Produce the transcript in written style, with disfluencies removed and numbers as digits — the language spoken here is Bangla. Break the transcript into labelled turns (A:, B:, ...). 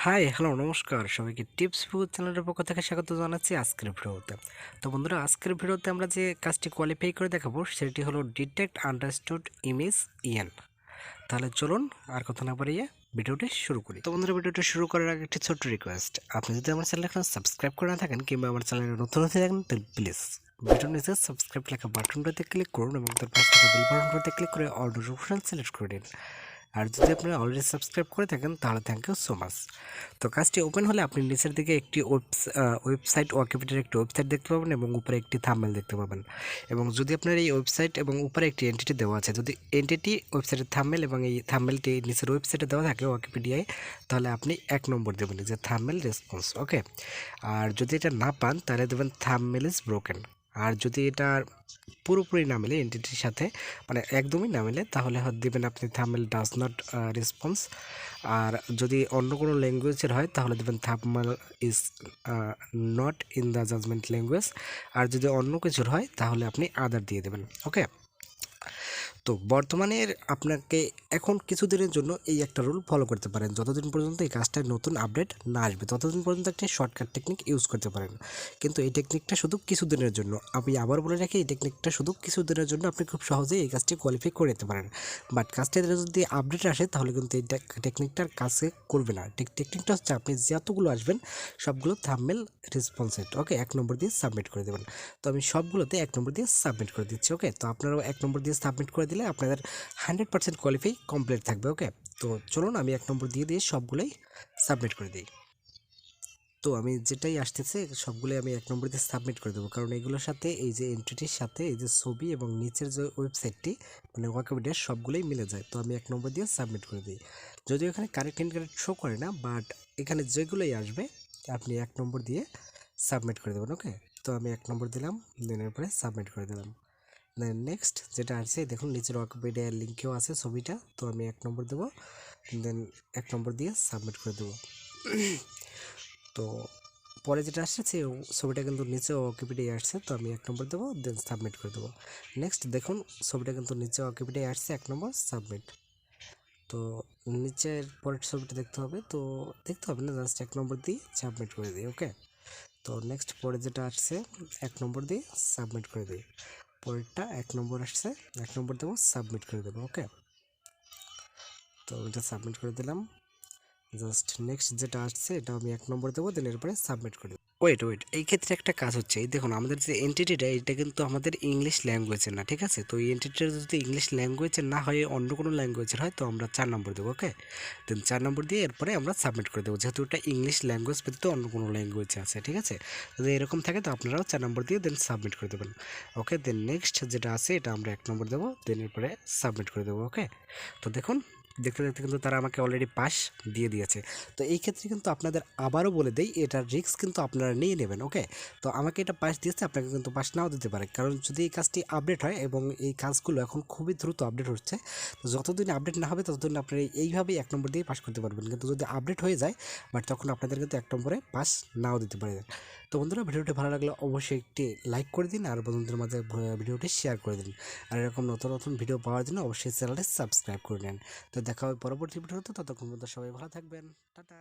A: হাই, হ্যালো, নমস্কার সবাইকে। টিপস ভিউ চ্যানেলের পক্ষ থেকে স্বাগত জানাচ্ছি আজকের ভিডিওতে। তো বন্ধুরা, আজকের ভিডিওতে আমরা যে কাজটি কোয়ালিফাই করে দেখাবো সেটি হলো ডিটেক্ট আন্ডারস্টুড ইমেজ ইএন। তাহলে চলুন আর কথা না বাড়িয়ে ভিডিওটি শুরু করি। তো বন্ধুরা, ভিডিওটি শুরু করার আগে একটি ছোট্ট রিকোয়েস্ট, আপনি যদি আমার চ্যানেল এখন সাবস্ক্রাইব করে না থাকেন কিংবা আমার চ্যানেলে নতুন হতে থাকেন তাহলে প্লিজ ভিডিওর নিচে সাবস্ক্রাইব লেখা বাটনটাতে ক্লিক করুন এবং তার পাশে থাকা বেল বাটনটাতে ক্লিক করে অল নোটিফিকেশন সিলেক্ট করে দিন। আর যদি আপনারা অলরেডি সাবস্ক্রাইব করে থাকেন তাহলে থ্যাংক ইউ সো মাচ। তো কাজটি ওপেন হলে আপনি নিচের দিকে একটি ওয়েবসাইট ওয়াকিপিডিয়ার একটি ওয়েবসাইট দেখতে পাবেন এবং উপরে একটি থাম্বনেল দেখতে পাবেন। এবং যদি আপনার এই ওয়েবসাইট এবং উপরে একটি এন্টিটি দেওয়া আছে, যদি এন্টিটি ওয়েবসাইটের থাম্বনেল এবং এই থাম্বনেলটি নিচের ওয়েবসাইটে দেওয়া থাকে ওয়াকিপিডিয়ায়, তাহলে আপনি 1 নম্বর দেবেন যে থাম্বনেল রেসপন্স। ওকে। আর যদি এটা না পান তাহলে দেবেন থাম্বনেল ইজ ব্রোকেন। আর যদি এটা পুরোপুরি না মেলে এন্টিটির সাথে, মানে একদমই না মেলে, তাহলে হয়তো দেবেন আপনি থাম্বনেল ডাজ নট রেসপন্স। আর যদি অন্য কোনো ল্যাঙ্গুয়েজের হয় তাহলে দেবেন thumbnail is not in the judgement language. আর যদি অন্য কিছুর হয় তাহলে আপনি আদার দিয়ে দেবেন। ওকে। তো বর্তমানে আপনাকে এখন কিছুদিনের জন্য এই একটা রুল ফলো করতে পারেন, যতদিন পর্যন্ত এই কাজটার নতুন আপডেট না আসবে ততদিন পর্যন্ত একটা শর্টকাট টেকনিক ইউজ করতে পারেন। কিন্তু এই টেকনিকটা শুধু কিছুদিনের জন্য, আমি আবার বলে রাখি, এই টেকনিকটা শুধু কিছুদিনের জন্য। আপনি খুব সহজেই এই কাজটি কোয়ালিফাই করে নিতে পারেন, বাট কাজটা যদি আপডেট আসে তাহলে কিন্তু এই টেকনিকটার কাজে করবে না। টেকনিকটা হচ্ছে আপনি যতগুলো আসবেন সবগুলো থাম্বনেল রেসপন্সেড, ওকে, 1 নম্বর দিয়ে সাবমিট করে দেবেন। তো আমি সবগুলোতে 1 নম্বর দিয়ে সাবমিট করে দিচ্ছি। ওকে। তো আপনারাও 1 নম্বর দিয়ে সাবমিট করে দিলে আপনাদের 100% কোয়ালিফাই কমপ্লিট থাকবে। ওকে। তো চলুন আমি 1 নম্বর দিয়ে সবগুলোই সাবমিট করে দিই। তো আমি যেটাই আসতেছে সবগুলোই আমি 1 নম্বর দিয়ে সাবমিট করে দেবো, কারণ এগুলোর সাথে এই যে এন্ট্রিটির সাথে এই যে ছবি এবং নিচের যে ওয়েবসাইটটি মানে ওয়াকিপিডিয়ার সবগুলোই মিলে যায়। তো আমি 1 নম্বর দিয়ে সাবমিট করে দিই। যদিও এখানে কারেক্ট ইনকারেক্ট শো করে না, বাট এখানে যেগুলোই আসবে আপনি 1 নম্বর দিয়ে সাবমিট করে দেবেন। ওকে। তো আমি 1 নম্বর দিলাম, দেনের পরে সাবমিট করে দিলাম। দেন নেক্সট যেটা আছে দেখুন নিচের ওয়াকিপিডিয়ার লিঙ্কেও আছে ছবিটা, তো আমি 1 নম্বর দেবো, দেন 1 নম্বর দিয়ে সাবমিট করে দেবো। তো পরে যেটা আসছে সেই ছবিটা কিন্তু নিচে ওয়াকিপিডিয়ায় আসছে, তো আমি 1 নম্বর দেবো, দেন সাবমিট করে দেবো। নেক্সট দেখুন ছবিটা কিন্তু নিচে ওয়াকিপিডিয়ায় আসছে, 1 নম্বর সাবমিট। তো নিচের পরের ছবিটা দেখতে হবে, তো দেখতে হবে না, জাস্ট 1 নম্বর দিয়ে সাবমিট করে দিই। ওকে। তো নেক্সট পরে যেটা আসছে 1 নম্বর দিয়ে সাবমিট করে দিই। পরেরটা 1 নম্বর আসছে, 1 নম্বর দেবো, সাবমিট করে দেবো। ওকে। তো এটা সাবমিট করে দিলাম। জাস্ট নেক্সট যেটা আসছে এটা আমি 1 নম্বর দেবো, দেন এরপরে সাবমিট করে দেবো। ওয়েট ওয়েট, এই ক্ষেত্রে একটা কাজ হচ্ছে, এই দেখুন আমাদের যে এন্টিটিটা এটা কিন্তু আমাদের ইংলিশ ল্যাঙ্গুয়েজের না, ঠিক আছে? তো এই এন্টিটিটা যদি ইংলিশ ল্যাঙ্গুয়েজের না হয়, অন্য কোনো ল্যাঙ্গুয়েজের হয়, তো আমরা 4 নম্বর দেবো। ওকে। দেন 4 নম্বর দিয়ে এরপরে আমরা সাবমিট করে দেবো, যেহেতু এটা ইংলিশ ল্যাঙ্গুয়েজ ব্যতীত অন্য কোনো ল্যাঙ্গুয়েজে আছে, ঠিক আছে? যদি এরকম থাকে তো আপনারাও 4 নম্বর দিয়ে দেন সাবমিট করে দেবেন। ওকে। দেন নেক্সট যেটা আছে এটা আমরা 1 নম্বর দেবো, দেন এরপরে সাবমিট করে দেবো। ওকে। তো দেখুন দেখতে দেখতে কিন্তু তারা আমাকে অলরেডি পাস দিয়ে দিয়েছে। তো এই ক্ষেত্রে কিন্তু আপনাদের আবারও বলে দেই, এটার রিস্ক কিন্তু আপনারা নিয়ে নেবেন। ওকে। তো আমাকে এটা পাস দিয়েছে, আপনাকে কিন্তু পাস নাও দিতে পারে, কারণ যদি এই কাজটি আপডেট হয়, এবং এই কাজগুলো এখন খুবই দ্রুত আপডেট হচ্ছে, তো যতদিন আপডেট না হবে ততদিন আপনারা এইভাবেই 1 নম্বর দিয়ে পাস করতে পারবেন। কিন্তু যদি আপডেট হয়ে যায়, বাট তখন আপনাদের কিন্তু 1 নম্বরে পাস নাও দিতে পারে। তো বন্ধুরা, ভিডিওটি ভালো লাগলে অবশ্যই একটি লাইক করে দিন আর বন্ধুদের মাঝে ভিডিওটি শেয়ার করে দিন। আর এরকম নতুন নতুন ভিডিও পাওয়ার জন্য অবশ্যই চ্যানেলটি সাবস্ক্রাইব করে নেন। তো দেখা হবে পরবর্তী ভিডিওতে, ততক্ষণ পর্যন্ত সবাই ভালো থাকবেন। টাটা।